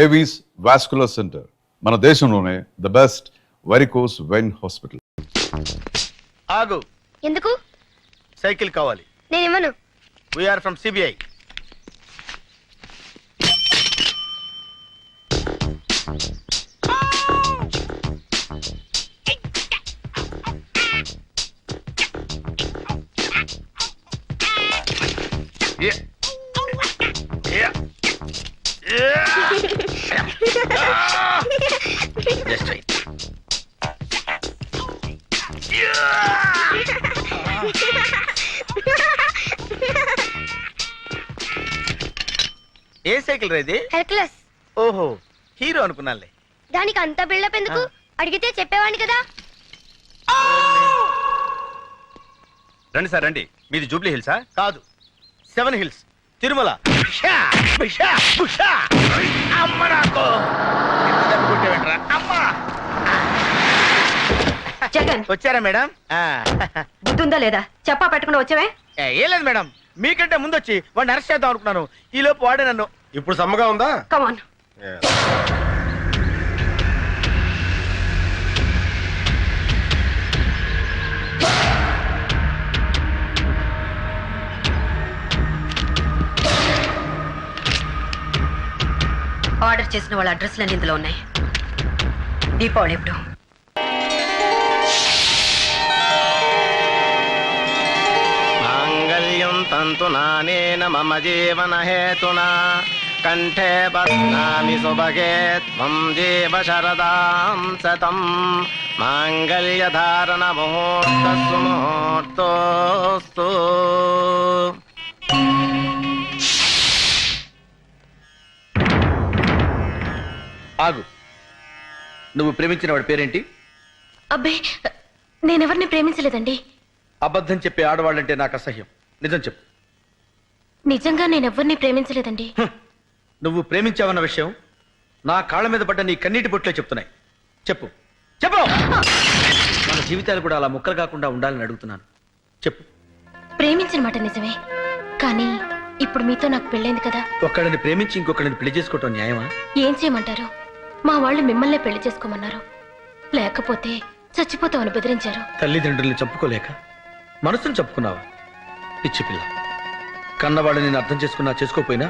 Avis vascular centre మన దేశంలోనే the best varicose vein hospital. ఆగు. ఎందుకు? సైకిల్ కావాలి. నేను ఇవ్వను. We're from CBI. Just right. ఏ సైకిల్ రేది? హెర్క్యులస్. ఓహో, హీరో అనుకున్నానులే. దానికి అంత బిల్డప్ ఎందుకు? అడిగితే చెప్పేవాడిని కదా. రండి సార్ రండి. మీది జూబ్లీ హిల్సా? కాదు, 7 హిల్స్, తిరుమల. జగన్ వచ్చారా మేడం? బుద్ధుందా లేదా? చెప్పా పెట్టకుండా వచ్చావే? ఏం లేదు మేడం, మీకంటే ముందు వచ్చి వాడిని అరెస్ట్ చేద్దాం అనుకున్నాను. ఈ లోపు వాడే నన్ను. ఇప్పుడు సమ్మగా ఉందా? కమాన్. ఆర్డర్ చేసిన వాళ్ళ అడ్రస్లన్నీ ఇందులో ఉన్నాయి. దీపావళి ఎప్పుడు? మాంగళ్యం తంతు నానేన మమ జీవన హేతునా కంఠే బధ్నామి సుభగే త్వం జీవ శరదాం శతం మాంగళ్య ధారణ ముహూర్తస్సు ముహూర్తోస్తు. ఆగు. నువ్వు ప్రేమించిన వాడి పేరేంటి? అబ్బే, నేనెవరిని ప్రేమించలేదండి. అబద్ధం చెప్పే ఆడవాళ్ళంటే నాకు అసహ్యం. నిజం చెప్పు. నిజంగా నేనెవరిని ప్రేమించలేదండి. నువ్వు ప్రేమించావన్న విషయం నా కాళ్ళ మీద పడ్డ నీ కన్నీటి బొట్లే చెప్తున్నాయి. చెప్పు చెప్పు. మన జీవితాలు కూడా అలా ముక్కలు కాకుండా ఉండాలని అడుగుతున్నాను. చెప్పు. ప్రేమించిన మాట నిజమే, కానీ ఇప్పుడు మీతో నాకు పెళ్ళైంది కదా. ఒక్కడిని ప్రేమించి ఇంకొకడిని పెళ్లి చేసుకోవటం న్యాయమా? ఏం చేయమంటారు? మా వాళ్ళు మిమ్మల్నే పెళ్లి చేసుకోమన్నారు. లేకపోతే చచ్చిపోతామని బెదిరించారు. తల్లిదండ్రుల్ని చంపుకోలేక మనసును చంపుకున్నావా? పిచ్చి పిల్ల. కన్నవాడిని నేను అర్థం చేసుకున్నా చేసుకోపోయినా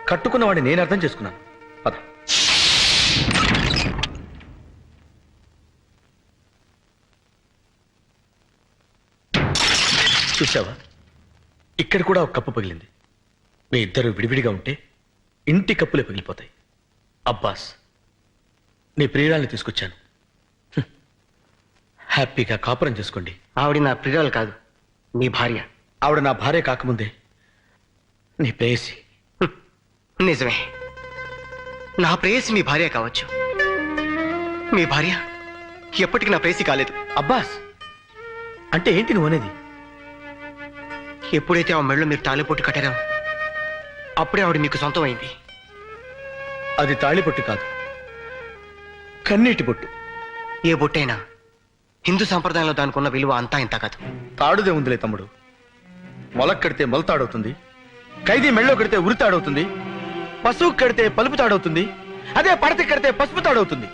కట్టుకున్నవాడిని నేను అర్థం చేసుకున్నాను. పద. చూసావా, ఇక్కడ కూడా ఒక కప్పు పగిలింది. మీ ఇద్దరు విడివిడిగా ఉంటే ఇంటి కప్పులే పగిలిపోతాయి. అబ్బాస్, నీ ప్రియురాల్ని తీసుకొచ్చాను. హ్యాపీగా కాపురం చేసుకోండి. ఆవిడ నా ప్రియురాలు కాదు, నీ భార్య. ఆవిడ నా భార్య కాకముందే నీ ప్రేయసి. నిజమే, నా ప్రేయసి మీ భార్య కావచ్చు. మీ భార్య ఎప్పటికీ నా ప్రేయసి కాలేదు. అబ్బాస్, అంటే ఏంటి నువ్వు అనేది? ఎప్పుడైతే ఆ మెళ్ళలో మీరు తాళిపొట్టు కట్టారో అప్పుడే ఆవిడ మీకు సొంతం అయింది. అది తాళిపొట్టు కాదు, కన్నీటి బొట్టు. ఏ బొట్టైనా హిందూ సంప్రదాయంలో దానికి ఉన్న విలువ అంతా ఇంత కాదు. తాడుదే ఉందిలే తమ్ముడు. మొలక్ కడితే మొలతాడవుతుంది, ఖైదీ మెళ్ళో కడితే ఉరితాడవుతుంది, పశువు కడితే పలుపు తాడవుతుంది, అదే పడత కడితే పసుపు తాడవుతుంది.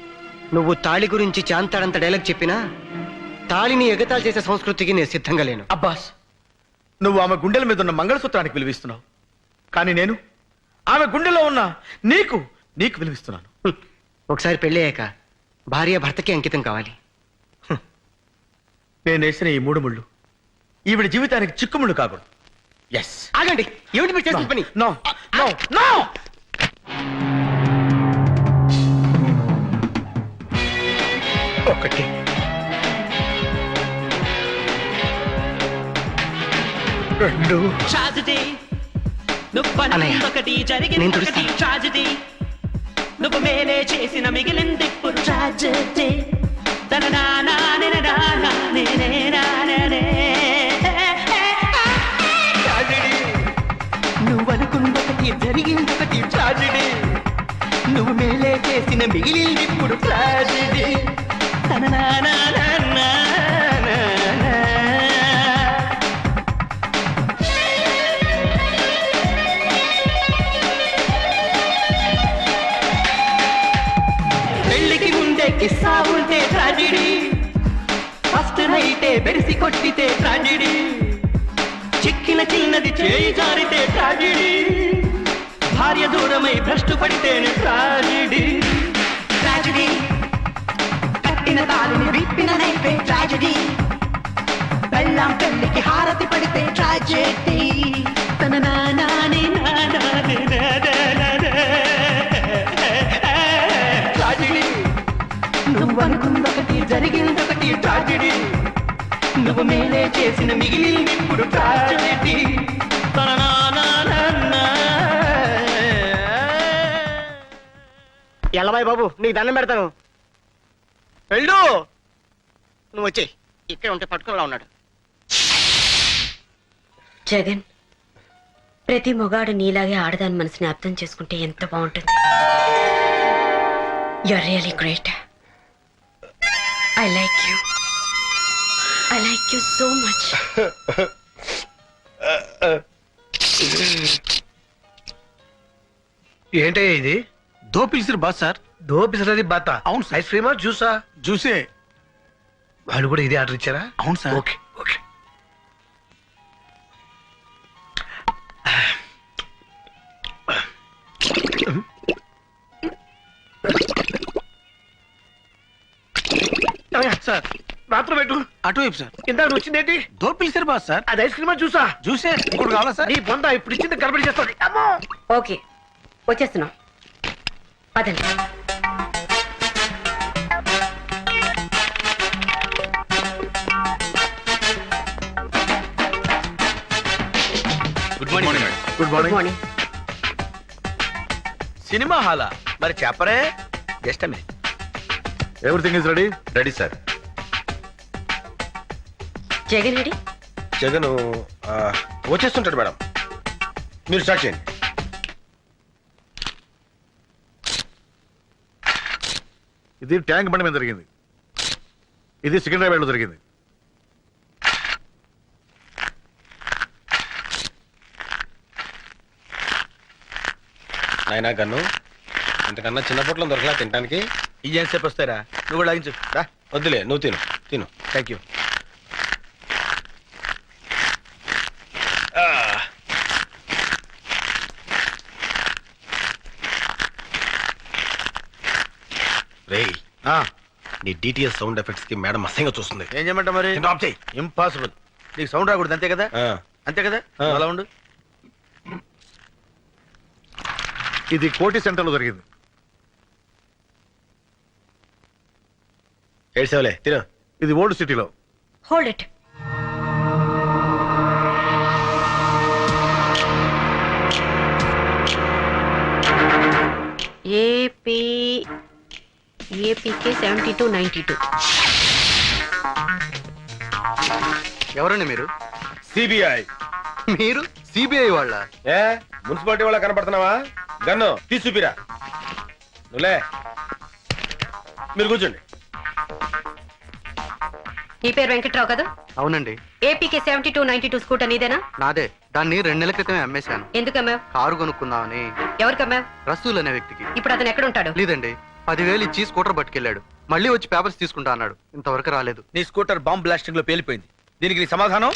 నువ్వు తాళి గురించి చాంతాడంత డైలాగ్ చెప్పినా తాళిని ఎగతాళి చేసే సంస్కృతికి నేను సిద్ధంగా లేను. అబ్బాస్, నువ్వు ఆమె గుండెల మీద ఉన్న మంగళసూత్రానికి విలువిస్తున్నావు, కానీ నేను ఆమె గుండెలో ఉన్న నీకు నీకు విలువిస్తున్నాను. ఒకసారి పెళ్ళయ్యాక భార్య భర్తకి అంకితం కావాలి. నేను వేసిన ఈ 3 ముళ్ళు ఈవిడ జీవితానికి చిక్కుముళ్ళు కాకూడదు. ఎస్. ఆగండి, ఏమిటి మీరు చేసిన పని? No no no. ఒకటి, 2. నేను తుడుస్తాను. ట్రాజడీ నువ్వు మేలే చేసిన మిగిలింది ఇప్పుడు ట్రాజడీ. నువ్వు అనుకున్నొకటి జరిగిందొకటి ట్రాజడీ. నువ్వు మేలే చేసిన మిగిలింది ఇప్పుడు ట్రాజడీ. గుండె కిస్సా ఉంటే ట్రాజిడీ ఫస్ట్ నైటే బెరిసి కొట్టితే ట్రాజిడీ చిక్కిన చిన్నది చేయి జారితే ట్రాజిడీ భార్య దూరమై భ్రష్టు పడితేనే ట్రాజిడీ ట్రాజిడీ కట్టిన తాళిని విప్పిన నైపే ట్రాజిడీ బెల్లం పెళ్లికి హారతి పడితే ట్రాజెడీ తన నానానే నానానే ట్రాజెడీ నువ్వు అనుకుందొకటి జరిగిందొకటి ట్రాజెడీ నువ్వు మేలే చేసిన మిగిలింది ఇప్పుడు ట్రాజెడీ తన ఎల్లబాయ్ బాబు నీకు దండం పెడతాను వెళ్ళు నువ్వు వచ్చేయ్ ఇక్కడ ఉంటే పట్టుకునేలా ఉన్నాడు జగన్ ప్రతి మొగాడు నీలాగే ఆడదాని మనసుని అర్థం చేసుకుంటే ఎంత బాగుంటుంది. You're really great. I like you. I like you so much. ఏంటయ్యా ఇది? దో పిలిచిరు బాస్ సార్. దో పిసరది బాత. అవును సార్. ఐస్ క్రీమా జ్యూసా? జ్యూసే. వాళ్ళు కూడా ఇదే ఆర్డర్ ఇచ్చారా? అవును సార్. Okay okay. సార్ మాత్రం పెట్టు. అటువైపు సార్. ఇందాక నువ్వు వచ్చిందేంటి? దో పిలిచిరు బాస్ సార్. అది ఐస్ క్రీమా జ్యూసా? జ్యూసే. ఇంకోటి కావాలా సార్? నీ బొంద ఇప్పుడు ఇచ్చింది గడబడి చేస్తుంది. అమ్మో ఓకే వచ్చేస్తున్నాం అదండి. Good morning madam. Good good morning. Morning. Cinema హాలా? మరి చెప్పరే. Just minute. Everything is ready. Ready sir. Jagan రెడీ? జగన్ వచ్చేస్తుంటాడు మేడం, మీరు స్టార్ట్ చేయండి. ఇది ట్యాంక్ బండి మీద జరిగింది. ఇది సికింద్రాబాద్ లో జరిగింది. నాయనా గన్ను, ఇంతకన్నా చిన్న పొట్లం దొరకలా తినడానికి? ఈ ఎంతసేపు వస్తారా? నువ్వు కూడా లాగించు. రా. వద్దులే, నువ్వు తిను తిను. Thank you. రేయ్, నీ డిటిఎస్ సౌండ్ ఎఫెక్ట్స్ కి మేడం అసహ్యంగా చూస్తుంది. ఏం చేయమంటా మరి? ఆఫ్ చేయి. ఇంపాసిబుల్. నీకు సౌండ్ రాకూడదు అంతే కదా? ఆ, అంతే కదా? ఆ. అలా ఉండు. ఇది కోటి సెంటర్ లో జరిగింది. ఏడ్సేవలే తిను. ఇది ఓల్డ్ సిటీలో. Hold it. ఏపీకే 7292. ఎవరండి మీరు? సిబిఐ. మీరు సిబిఐ వాళ్ళ? ఏ మున్సిపాలిటీ వాళ్ళ కనపడుతున్నావా? గన్ను తీసి చూపిరా. నువ్వులే, మీరు కూర్చోండి. నీ పేరు వెంకట్రావు కదా? అవునండి. ఏపీకే 7292 స్కూటర్ నీదేనా? నాదే. దాన్ని 2 నెలల క్రితమే అమ్మేశాను. ఎందుకు అమ్మావు? కారు కొనుక్కుందామని. ఎవరికి అమ్మావు? రసూల్ అనే వ్యక్తికి. ఇప్పుడు అతను ఎక్కడ ఉంటాడు? లేదండి, 10,000 ఇచ్చి స్కూటర్ పట్టుకెళ్ళాడు. మళ్ళీ వచ్చి పేపర్స్ తీసుకుంటా అన్నాడు. ఇంతవరకు రాలేదు. నీ స్కూటర్ బాంబ్ బ్లాస్టింగ్ లో పేలిపోయింది. దీనికి నీ సమాధానం?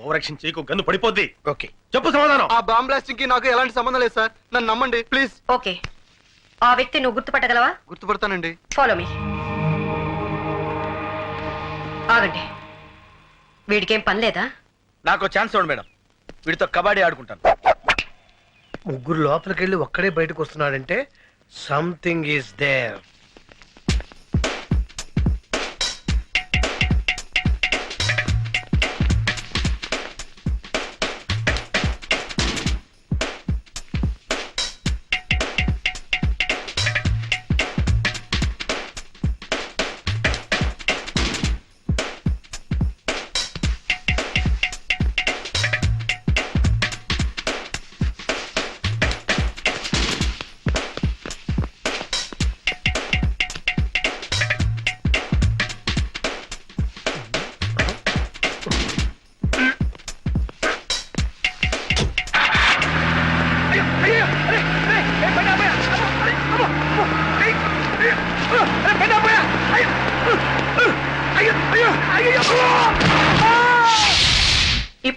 ఓవర్ యాక్షన్ చేయకు, గన్ను పడిపోద్ది. ఓకే. చెప్పు సమాధానం. ఆ బాంబ్ బ్లాస్టింగ్ కి నాకు ఎలాంటి సంబంధం లేదు సార్. నన్ను నమ్మండి ప్లీజ్. ఓకే, ఆ వ్యక్తి నువ్వు గుర్తుపట్టగలవా? గుర్తుపడతానండి. Follow me. ఆగండి, వీడికేం పని లేదా? నాకు ఛాన్స్ ఇవ్వండి మేడం. వీడితో కబడ్డీ ఆడుకుంటాను. ముగ్గురు లోపలికి వెళ్ళి ఒక్కడే బయటకు వస్తున్నాడంటే సంథింగ్ ఈస్ దేర్.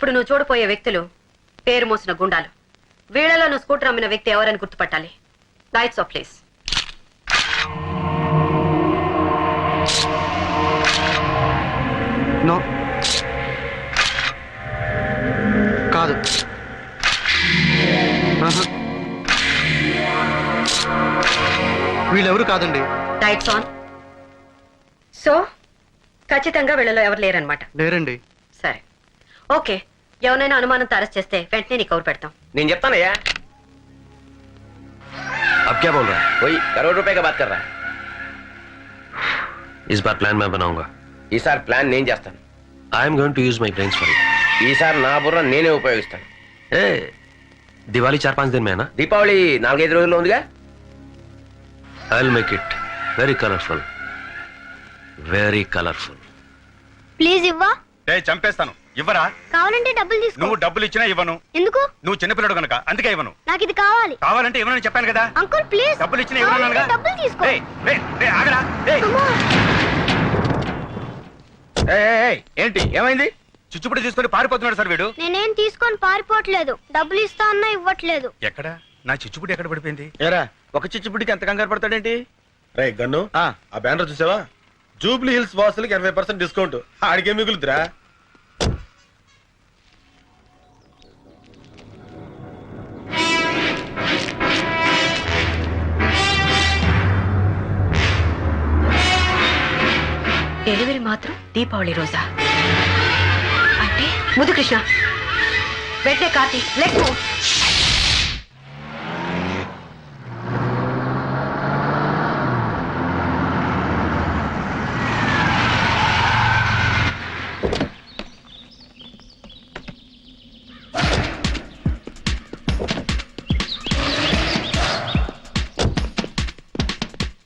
ఇప్పుడు నువ్వు చూడపోయే వ్యక్తులు పేరు మోసిన గుండాలు. వీళ్ళలో నువ్వు స్కూటర్ అమ్మిన వ్యక్తి ఎవరని గుర్తుపట్టాలి. Lights off please. నో, కాదు. ఆహా. వీళ్ళెవరు కాదండి. Lights on. సో ఖచ్చితంగా వీళ్ళలో ఎవరు లేరనమాట. లేరండి. సరే, ఓకే. ఎవరైనా అనుమానంతో అరెస్ట్ చేస్తే వెంటనే నీకు కౌరు పెడతాం. నేను చెప్తానయ్యా. अब क्या बोल रहा है? పోయి కరోడ్ రూపాయ కా బాత్ కర్ రా. इस बार प्लान मैं बनाऊंगा. ఈసారి ప్లాన్ నేను చేస్తాను. I am going to use my brains for it. ఈసారి నా బుర్ర నేనే ఉపయోగిస్తాను. ए, दिवाली 4-5 दिन में है ना? దీపావళి 4-5 రోజుల్లో ఉందిగా. I will make it very colourful. Very colourful. Please ఇవ్వా. చంపేస్తాను. ఇవ్వరా? కావాలంటే డబ్బులు తీసుకో. నువ్వు డబ్బులు ఇచ్చినా ఇవ్వను. ఎందుకు? నువ్వు చిన్నపిల్లడు కనుక అందుకే ఇవ్వను. నాకు ఇది కావాలి. కావాలంటే ఇవ్వనని చెప్పాను కదా. Uncle please. డబ్బులు ఇచ్చినా ఇవ్వను. డబ్బులు తీసుకో. ఆగరా. అమ్మా. ఏంటి ఏమైంది? చిచ్చుపుడి తీసుకొని పారిపోతున్నాడు సార్ వీడు. నేనేం తీసుకొని పారిపోవట్లేదు. డబ్బులు ఇస్తా అన్నా ఇవ్వట్లేదు. ఎక్కడ నా చిచ్చుపుడి ఎక్కడ పడిపోయింది? ఏరా, ఒక చిచ్చుపుడికి ఎంత కంగారు పడతాడేంటి? రే గన్ను, ఆ బ్యానర్ చూసావా? జూబ్లీ హిల్స్ వాసులకి 80% డిస్కౌంట్. ఆడికే మిగులుద్రా. డెలివరీ మాత్రం దీపావళి రోజా? అంటే ముదు కృష్ణ వెంటనే కార్తీ లెట్ గో.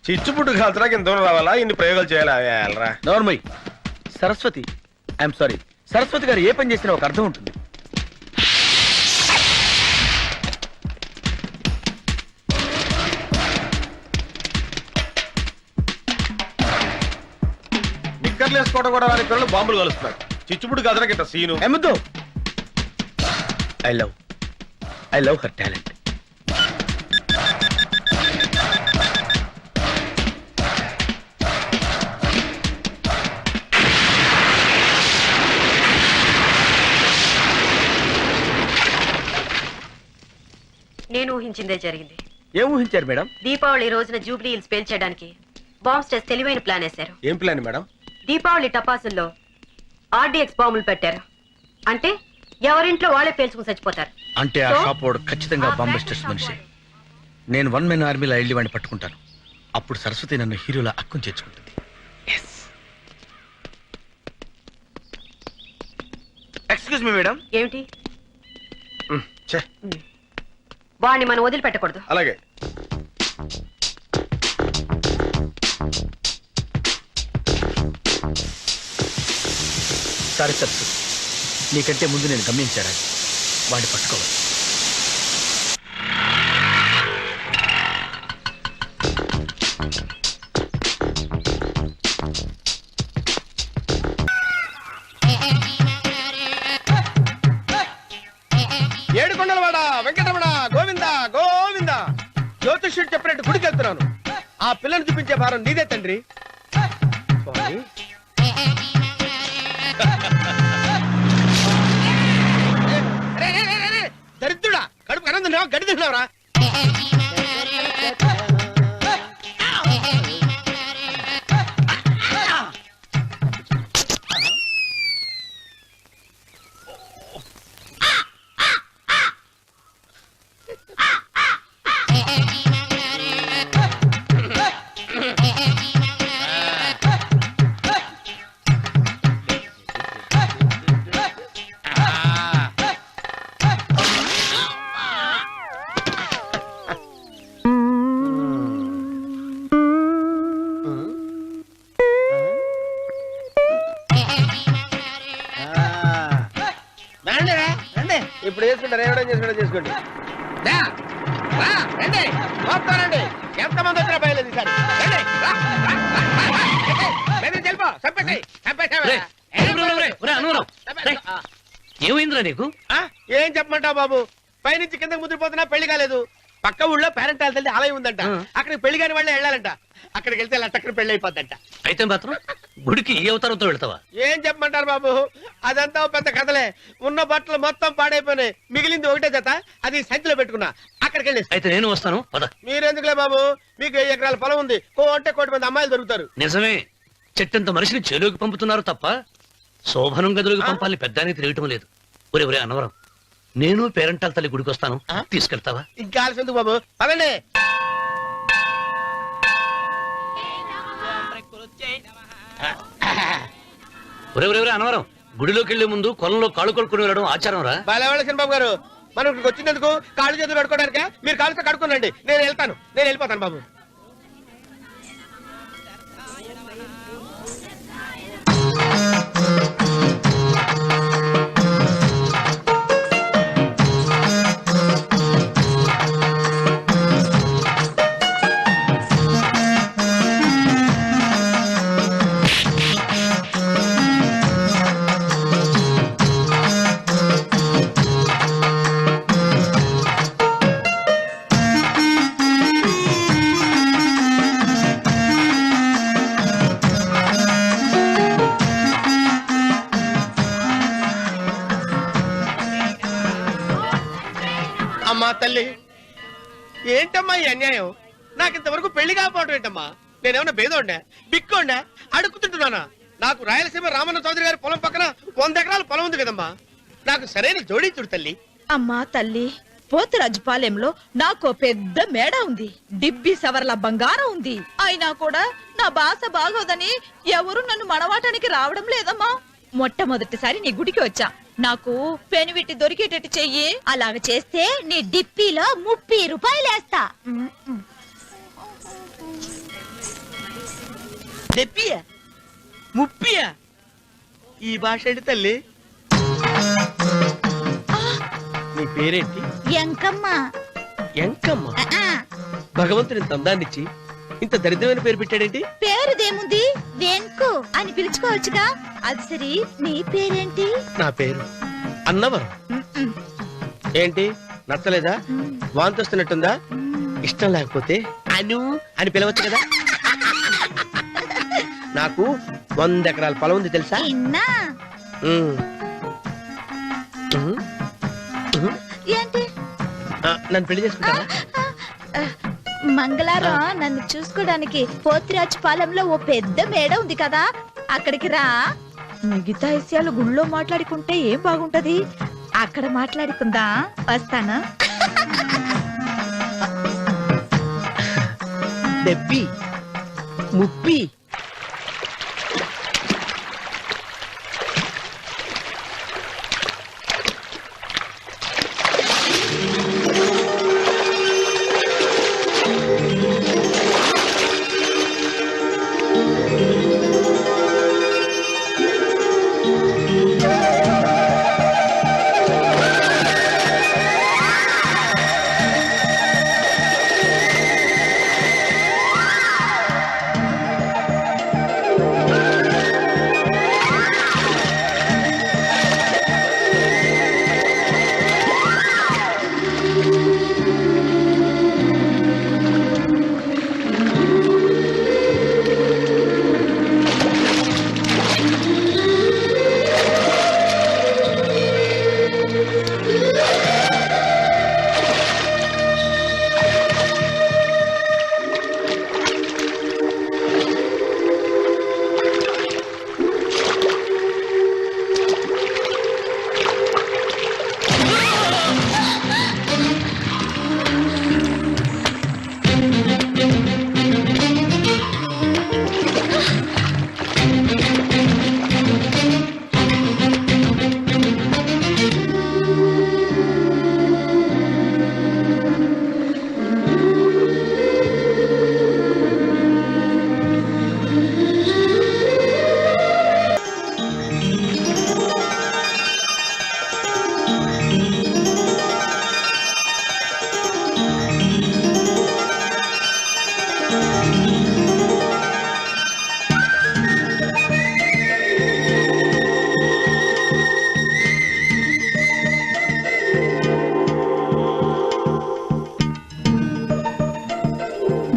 చిచ్చుపుట్టు కాల్చడానికి ఇంత దూరం రావాలా? ఇన్ని ప్రయోగాలు చేయాలా? నోర్మయ్. సరస్వతి, ఐఎమ్ సారీ, సరస్వతి గారు ఏ పని చేసినా ఒక అర్థం ఉంటుంది. నిక్కర్లు వేసుకోవడం కూడా రాని పిల్లలు బాంబులు కలుస్తున్నారు. చిచ్చుపుట్టు కాల్చడానికి ఇంత సీను. ఏమద్దు. I love her talent. నేను ఊహించిందే జరిగింది. ఏం ఊహించారు మేడం? దీపావళి రోజున జూబ్లీ హిల్స్ పేల్చేయడానికి బాంబ్ స్టేస్ తెలివైన ప్లాన్ వేశారు. ఏం ప్లాన్ మేడం? దీపావళి టపాసుల్లో ఆర్డీఎక్స్ బాంబులు పెట్టారు. అంటే ఎవరింట్లో వాళ్ళే పేల్చుకుని చచ్చిపోతారు. అంటే ఆ షాప్ వాడు ఖచ్చితంగా బాంబస్టర్స్ మనిషి. నేను 1 man ఆర్మీలో వెళ్ళి వాడిని పట్టుకుంటాను. అప్పుడు సరస్వతి నన్ను హీరోలా అక్కం చేర్చుకుంటుంది. Excuse me madam. ఏమిటి? వాడిని మనం వదిలిపెట్టకూడదు. అలాగే. సారీ సరస్వతి, నీకంటే ముందు నేను గమనించాను. వాడిని పట్టుకోవాలి. ఏడుకొండలవాడ వెంకటరమణ గోవింద గోవింద. జ్యోతిష్యుడు చెప్పినట్టు గుడికి వెళ్తున్నాను. ఆ పిల్లని చూపించే భారం నీదే తండ్రి. స్వామి. దరిద్రుడా, కడుపు కనం తిన్నావా, గడి తిన్నావరా? ఇప్పుడు చేసుకుంటారు. ఏమైనా చేసుకుంటా చేసుకోండి. రండి, ఎంతమంది వచ్చినా బయలుదేరి ఏమైందిరా నీకు ఆ, ఏం చెప్పమంటావు బాబు పైనుంచి కిందకి ముద్రపోతున్నా పెళ్లి కాలేదు పక్క ఊళ్ళో పేరెంట్ తల్లి ఆలయం ఉందంట అక్కడికి పెళ్లి కాని వాళ్ళే వెళ్ళాలంట అక్కడికి వెళ్తే లట్టక్కడ పెళ్లి అయిపోద్దంట. అయితే మాత్రం గుడికి ఏ అవతారంతో వెళ్తావా? ఏం చెప్పమంటారు బాబు అదంతా ఓ పెద్ద కథలే ఉన్న బట్టలు మొత్తం పాడైపోయినాయి మిగిలింది ఒకటే జత అది సంచిలో పెట్టుకున్నా అక్కడికి వెళ్ళి అయితే నేను వస్తాను పద. మీరెందుకులే బాబు మీకు 10 ఎకరాల పొలం ఉంది అంటే 1 కోటి మంది అమ్మాయిలు దొరుకుతారు. నిజమే, చెట్టంత మనిషిని చేలోకి పంపుతున్నారు తప్ప శోభనం గదులకు పంపాలని పెద్దానికి తెలియటం లేదు. ఒరే ఒరే అనవరం, నేను పేరంటాల తల్లి గుడికి వస్తాను, తీసుకెళ్తావా? ఇంకా ఆలస్యం ఎందుకు బాబు పదండి. ఒరే ఒరే ఒరే అనవరం, గుడిలోకి వెళ్లే ముందు కొలంలో కాళ్ళు కొడుకుని వెళ్ళడం ఆచారం రా. బాలేవాళ్ళ బాబు గారు మనం ఇక్కడికి వచ్చినందుకు కాళ్ళు చేతులు కడుక్కోవడానికే మీరు కాళ్ళతో కడుక్కోనండి నేను వెళ్ళిపోతాను బాబు. అమ్మా తల్లి ఏంటమ్మా ఈ అన్యాయం నాకు ఇంతవరకు పెళ్లి కాకపోవడం ఏంటమ్మా నేనేమన్నా బేదోండా బిక్కోండా అడుగుతుంటున్నానా నాకు రాయలసీమ రామన్న చౌదరి గారి పొలం పక్కన 100 ఎకరాల పొలం ఉంది కదమ్మా నాకు సరైన జోడించుడు తల్లి. అమ్మా తల్లి, పోతురాజుపాలెంలో నాకు పెద్ద మేడ ఉంది, డిబ్బి సవర్ల బంగారం ఉంది. అయినా కూడా నా భాష బాగోదని ఎవరు నన్ను మనవాటానికి రావడం లేదమ్మా. మొట్టమొదటిసారి నీ గుడికి వచ్చా, నాకు పెనువిట్టి దొరికేటట్టు చెయ్యి. అలాగ చేస్తే నీ డిప్పిలో 30 రూపాయలు వేస్తా. చెప్పియా ముప్పియా ఈ భాష ఏంటి తల్లి? నీ పేరేంటి? ఎంకమ్మ. ఎంకమ్మ? భగవంతుని ఇంత అందాన్నిచ్చి ఇంత దరిద్రమైన పేరు పెట్టాడేంటి? పేరుదేముంది, వెంకు అని పిలుచుకోవచ్చుగా. అది సరి, నీ పేరేంటి? నా పేరు అన్నవరం. ఏంటి నచ్చలేదా? వాంతి వస్తున్నట్టుందా? ఇష్టం లేకపోతే అను అని పిలవచ్చు కదా. నాకు 100 ఎకరాల పొలం ఉంది తెలుసా? ఏంటి? నన్ను పెళ్లి చేసుకుంటావా? మంగళారం నన్ను చూసుకోవడానికి పోతిరాజు పాలెంలో ఓ పెద్ద మేడ ఉంది కదా, అక్కడికి రా. మిగతా విషయాలు గుళ్ళో మాట్లాడుకుంటే ఏం బాగుంటది, అక్కడ మాట్లాడుకుందా. వస్తానా? డెబ్బి ముప్పి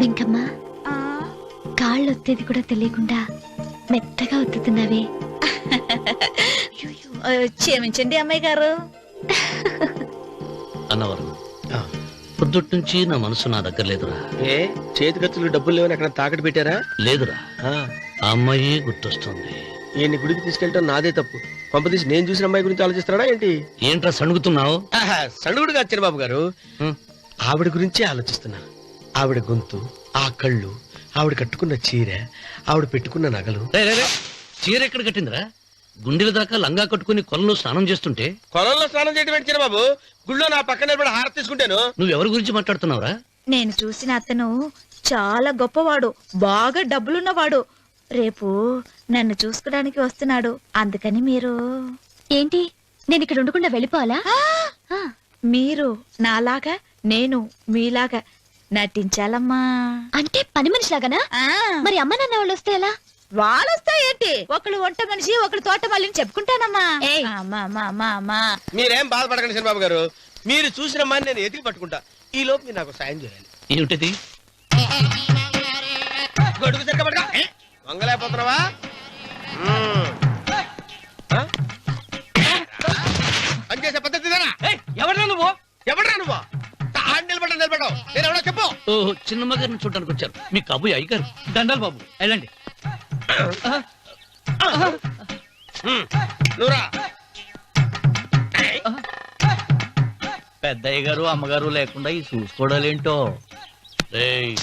వెంకమ్మ కాళ్ళు ఒత్తేది కూడా తెలియకుండా మెత్తగా ఒత్తుతున్నావే. క్షమించండి అమ్మాయి గారు. అన్నవరం పొద్దుటి నుంచి నా మనసు నా దగ్గర లేదురా. ఏ చేతి ఖర్చులు డబ్బులు లేవని అక్కడ తాకట్టు పెట్టారా? లేదురా, ఆ అమ్మాయి గుర్తొస్తుంది. ఈయన్ని గుడికి తీసుకెళ్ళటం నాదే తప్పు. పంపదీసి నేను చూసిన అమ్మాయి గురించి ఆలోచిస్తున్నాడా ఏంటి? ఏంట్రా సణుగుతున్నావు? సణుగుడుగా వచ్చాను బాబు గారు. ఆవిడ గురించి ఆలోచిస్తున్నా. ఆవిడ గొంతు, ఆ కళ్ళు, ఆవిడ కట్టుకున్న చీర, ఆవిడ పెట్టుకున్న నగలు. చీర ఎక్కడ కట్టిందిరా? గుండెల దాకా లంగా కట్టుకుని కొలంలో స్నానం చేస్తుంటే. కొలంలో స్నానం చేయడం ఏంటి బాబు? గుళ్ళో నా పక్కన నిలబడి హారతి తీసుకుంటాను. నువ్వెవరి గురించి మాట్లాడుతున్నావురా? నేను చూసిన అతను చాలా గొప్పవాడు, బాగా డబ్బులున్నవాడు. రేపు నన్ను చూసుకోడానికి వస్తున్నాడు. అందుకని మీరు ఏంటి, నేను ఇక్కడ ఉండకుండా వెళ్ళిపోవాలా? మీరు నాలాగా, నేను మీలాగా నటించాలమ్మా. అంటే పని మనిషిలాగానా? మరి అమ్మ నాన్న వాళ్ళు వస్తే ఎలా? వాళ్ళు వస్తా ఏంటి? ఒకళ్ళు వంట మనిషి, ఒకళ్ళు తోట మళ్ళీ చెప్పుకుంటానమ్మా. మీరేం బాధపడకండి చంద్రబాబు గారు. మీరు చూసిన అమ్మాయిని నేను ఎతికి పట్టుకుంటా. ఈ లోపు మీరు నాకు సాయం చేయాలి. ఏమిటిది? గొడుగు చెక్క పట్టుకో. వంగలేకపోతున్నావా? పనిచేసే పద్ధతి ఎవరా నువ్వు? ఎవడరా నువ్వు? నిలబడ్డావు. నేను ఎవడో చెప్పు. ఓహో, చిన్నమ్మ గారిని చూడడానికి వచ్చారు. మీ కాబోయే అయ్యగారు. దండాలు బాబు, వెళ్ళండి. నువ్వురా. పెద్దయ్య గారు అమ్మగారు లేకుండా ఈ చూసుకోవడాలేంటో. రేయ్,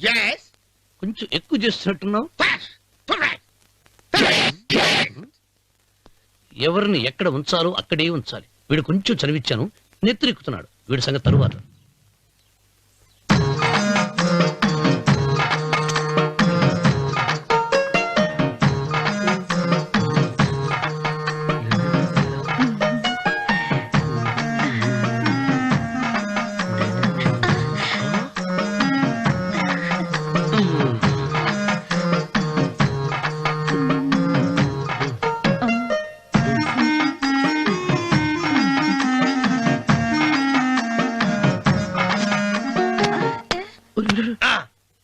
Yes. కొంచెం ఎక్కువ చేస్తున్నట్టున్నావు. ఎవరిని ఎక్కడ ఉంచాలో అక్కడే ఉంచాలి. వీడు కొంచెం చదివిచ్చాను, నెత్తిరెక్కుతున్నాడు. వీడి సంగతి తరువాత.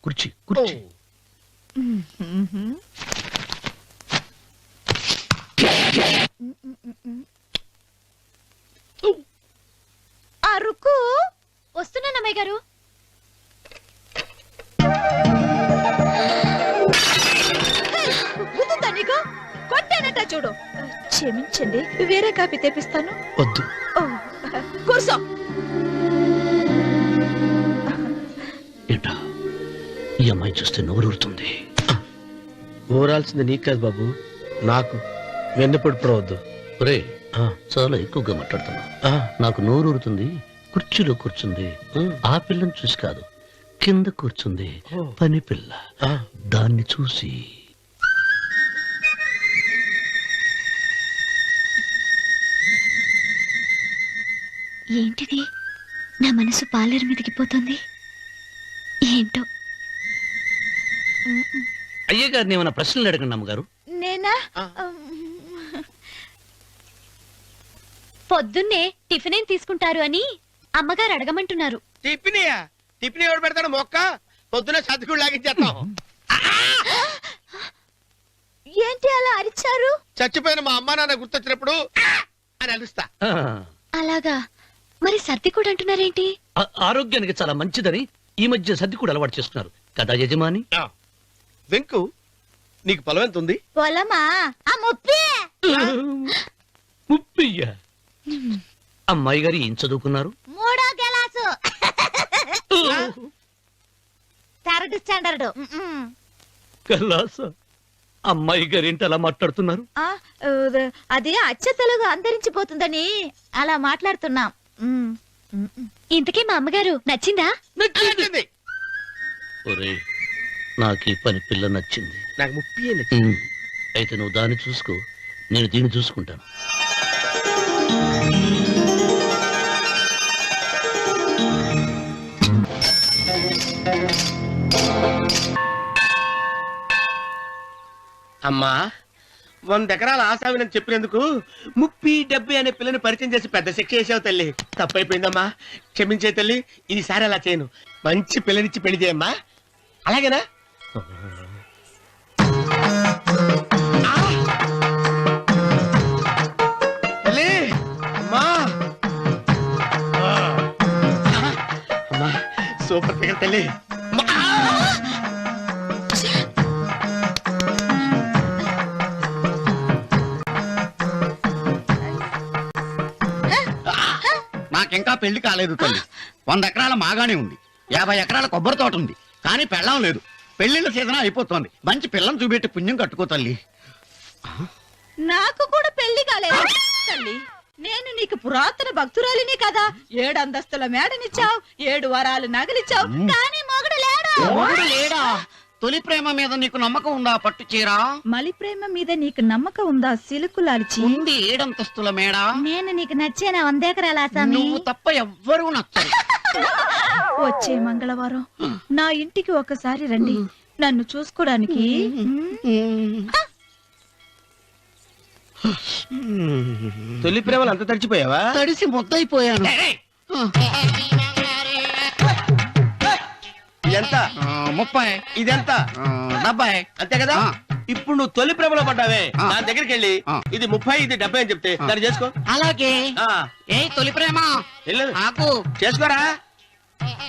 కుర్చీ కుర్చీ. అరుకు వస్తున్నానమ్మాయి గారు. గుర్తుందా నీకు? కొట్టానట చూడు. క్షమించండి, వేరే కాపీ తెప్పిస్తాను. వద్దు. కూర్చో. ఏంటా, ఈ అమ్మాయి చూస్తే నోరూరుతుంది. ఊరాల్సింది నీకు కాదు బాబు, నాకు. వెన్నపడి పడవద్దు. ఒరే, చాలా ఎక్కువగా మాట్లాడుతున్నా. నాకు నోరూరుతుంది. కుర్చీలో కూర్చుంది. ఆ పిల్లని చూసి కాదు, కింద కూర్చుంది పని పిల్ల. దాన్ని చూసి. ఏంటిది? నా మనసు పాలేరు మీదకి పోతుంది. ఏంటో. అయ్యగారిని ఏమైనా ప్రశ్నలు అడగండి అమ్మగారు. నేనా? పొద్దున్నే టిఫిన్ ఏం తీసుకుంటారు అని అమ్మగారు అడగమంటున్నారు. టిఫినియా? టిఫిన్ ఎవడు పెడతాడు? మొక్క పొద్దున సర్దుకుడు లాగించేస్తాం. ఏంటి అలా అరిచారు? చచ్చిపోయిన మా అమ్మ నాన్న గుర్తొచ్చినప్పుడు అని అలుస్తా. అలాగా? మరి సర్ది కూడా అంటున్నారేంటి? ఆరోగ్యానికి చాలా మంచిదని ఈ మధ్య సర్ది కూడా అలవాటు చేసుకున్నారు కదా యజమాని. వెంకు, నీకు పొలం ఎంత ఉంది? పొలమా? ఆ ముప్పి. ముప్పయ్య. అమ్మాయి గారు ఏం చదువుకున్నారు? 3వ క్లాసు, 3rd స్టాండర్డ్. కలాస. అమ్మాయి గారు ఏంటి అలా మాట్లాడుతున్నారు? అది అచ్చ తెలుగు అంతరించిపోతుందని అలా మాట్లాడుతున్నాం. ఇంతకీ మా అమ్మగారు నచ్చిందా? నచ్చింది. ఒరే, నాకు ఈ పని పిల్ల నచ్చింది. నాకు ముప్పి. అయితే నువ్వు దాన్ని చూసుకో, నేను దీన్ని చూసుకుంటాను. అమ్మా, 100 ఎకరాల ఆసావినని చెప్పినందుకు 30-70 అనే పిల్లని పరిచయం చేసి పెద్ద శిక్ష చేసావు తల్లి. తప్పైపోయిందమ్మా, క్షమించే తల్లి. ఈసారి అలా చేయను. మంచి పిల్లనిచ్చి పెళ్లి చేయమ్మా. అలాగేనా? తల్లి, అమ్మా అమ్మా, సూపర్ ఫిగర్ తల్లి. అమ్మా! నాకింకా పెళ్లి కాలేదు తల్లి. 100 ఎకరాల మాగానే ఉంది, 50 ఎకరాల కొబ్బరి తోట ఉంది, కానీ పెళ్ళం లేదు. పెళ్లిళ్ళ సీజన్ అయిపోతోంది. మంచి పిల్లని చూపెట్టి పుణ్యం కట్టుకో తల్లి. నాకు కూడా పెళ్లి కాలేదు తల్లి. నేను నీకు పురాతన భక్తురాలిని కదా. 7 అంతస్తుల మేడనిచ్చావు, 7 వరాలు నగలిచ్చావు, కానీ మొగుడు లేడు. మొగుడు లేడా? తొలి ప్రేమ మీద నీకు నమ్మకం ఉందా? పట్టు చీరా. మలి ప్రేమ మీద నీకు నమ్మకం ఉందా? సిలుకులాల్చి ఉంది 7 అంతస్తుల మేడ. నేను నీకు నచ్చేనా 100 ఎకరాల ఆసామి? నువ్వు తప్ప ఎవ్వరూ నచ్చరు. వచ్చే మంగళవారం నా ఇంటికి ఒకసారి రండి, నన్ను చూసుకోడానికి. తొలి ప్రేమలు అంత తడిచిపోయావా? తడిసి ముద్దయిపోయాను. ఎంత? 30. ఇదెంత? 70. అంతే కదా. ఇప్పుడు నువ్వు తొలి ప్రేమలో పడ్డావే, దాని దగ్గరికి వెళ్ళి ఇది 30 ఇది 70 అని చెప్తే దాన్ని చేసుకో. అలాగే. ఏ తొలి ప్రేమ వెళ్ళు, నాకు చేసుకోరా.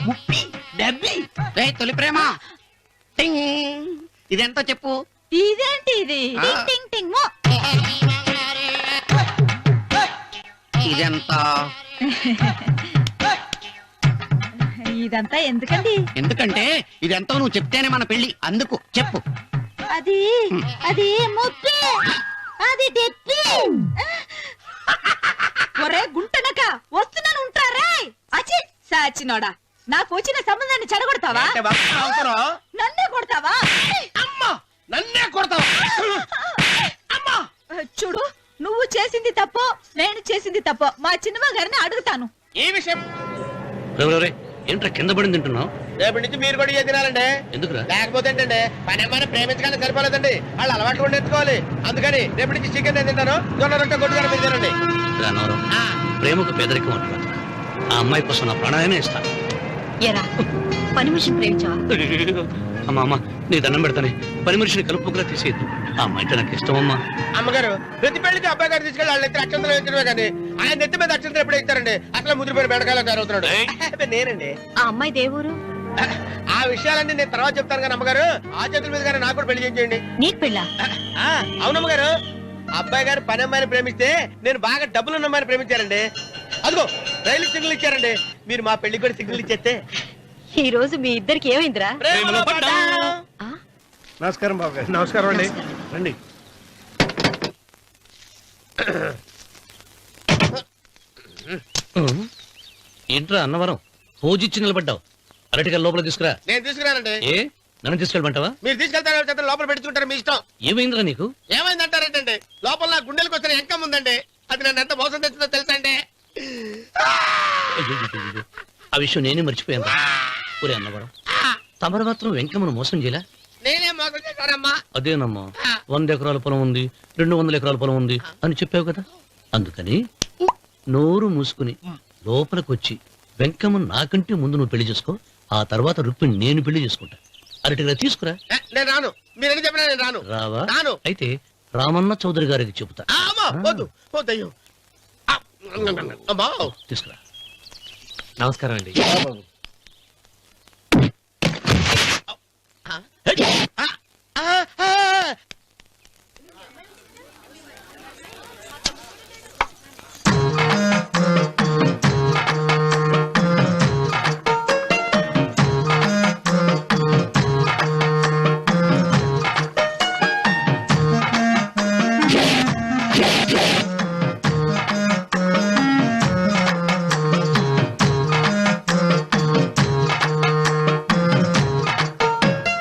30 70. రే తొలి ప్రేమ, టింగ్. ఇదెంత చెప్పు. ఇదేంటి ఇది? టింగ్ టింగ్ టింగ్ మో. ఇదెంత? ఇదంతా ఎందుకండి? ఎందుకంటే ఇదెంతో నువ్వు చెప్తేనే మన పెళ్లి. అందుకు చెప్పు. అది అది ముప్పి, అది డెప్పి. ఒరే గుంటనక, వస్తున్నాను ఉంటారే. అచి సాచినోడా, నాకు వచ్చిన సంబంధాన్ని చెడగొడతావా? అంటే బాబు అవసరం. నన్నే కొడతావా? అమ్మా, నన్నే కొడతావా? అమ్మా, చూడు, నువ్వు చేసింది తప్పో నేను చేసింది తప్పో మా చిన్నమ్మ గారిని అడుగుతాను. ఈ విషయం ఏంట్రా కింద పడింది తింటున్నావు? రేపటి నుంచి మీరు కూడా ఇదే తినాలండి. ఎందుకురా? లేకపోతే ఏంటంటే పని అమ్మాయిని ప్రేమించగానే సరిపోలేదండి, వాళ్ళు అలవాటు కూడా నేర్చుకోవాలి. అందుకని రేపటి నుంచి చికెన్ నేను తింటాను, జొన్న రొట్టె కొట్టుగా మీరు తినండి. రానవరం, ప్రేమకు పేదరికం అంటారు. ఆ అమ్మాయి కోసం నా ప్రాణాలనే ఇస్తాను. ఎరా పని మనిషిని ప్రేమించావా? అమ్మా అమ్మ, నీ దండం పెడతానే. పని మనిషిని కలుపుకులా తీసేయద్దు. ఆ అమ్మాయి నాకు ఇష్టం అమ్మా. అమ్మగారు, ప్రతి పెళ్లికి అబ్బాయి గారు తీసుకెళ్ళి వాళ్ళ నెత్తి అక్షంతలు వేయించడమే కానీ ఆయన నెత్తి మీద అక్షంతలు ఎప్పుడు ఇస్తారండి? అసలు ముద్రపోయిన బెండకాయలు తయారవుతున్నాడు. నేనండి. ఆ అమ్మాయి దేవురు ఆ విషయాలన్నీ నేను తర్వాత చెప్తాను కానీ అమ్మగారు, ఆ చేతుల మీద కానీ నాకు కూడా పెళ్లి చేయండి. నీకు పెళ్ళా? అవునమ్మగారు, అబ్బాయి గారు పని అమ్మాయిని ప్రేమిస్తే నేను బాగా డబ్బులు ఉన్న అమ్మాయిని ప్రేమించారండి. అదిగో రైలు సిగ్నల్ ఇచ్చారండి. మీరు మా పెళ్లికి కూడా సిగ్నల్ ఇచ్చేస్తే. ఈ రోజు మీ ఇద్దరికి ఏమైందిరా? నమస్కారం బాబు గారు. నమస్కారం అండి. రండి. ఏంట్రా అన్నవరం, పూజిచ్చి నిలబడ్డావు. అరటిగా లోపల తీసుకురా. నేను తీసుకురానండి. ఏ నన్ను తీసుకెళ్ళమంటావా? మీరు తీసుకెళ్తారు, లోపల పెట్టుకుంటారు, మీ ఇష్టం. ఏమైందిరా నీకు? ఏమైందంటారేంటండి? లోపల నా గుండెలకు వచ్చిన ఎంకం ఉందండి, అది నన్ను ఎంత మోసం తెచ్చిందో తెలుసా అండి? అయ్యో, ఆ విషయం నేనే మర్చిపోయాను. ఒరే అన్నవరం, తమరు మాత్రం వెంకమ్మను మోసం చేయలే? నేనే మోసం చేశానమ్మా. అదేనమ్మా, 100 ఎకరాల పొలం ఉంది, 200 ఎకరాల పొలం ఉంది అని చెప్పావు కదా. అందుకని నోరు మూసుకుని లోపలికి వచ్చి వెంకమ్మ నాకంటే ముందు నువ్వు పెళ్లి చేసుకో. ఆ తర్వాత రుక్మిణి నేను పెళ్లి చేసుకుంటా. అరటిగా తీసుకురా. నేను రాను. మీరని చెప్పినా నేను రాను. రావా? రాను. అయితే రామన్న చౌదరి గారికి చెబుతా. వద్దు వద్దయ్యో. తీసుకురా. నమస్కారం అండి.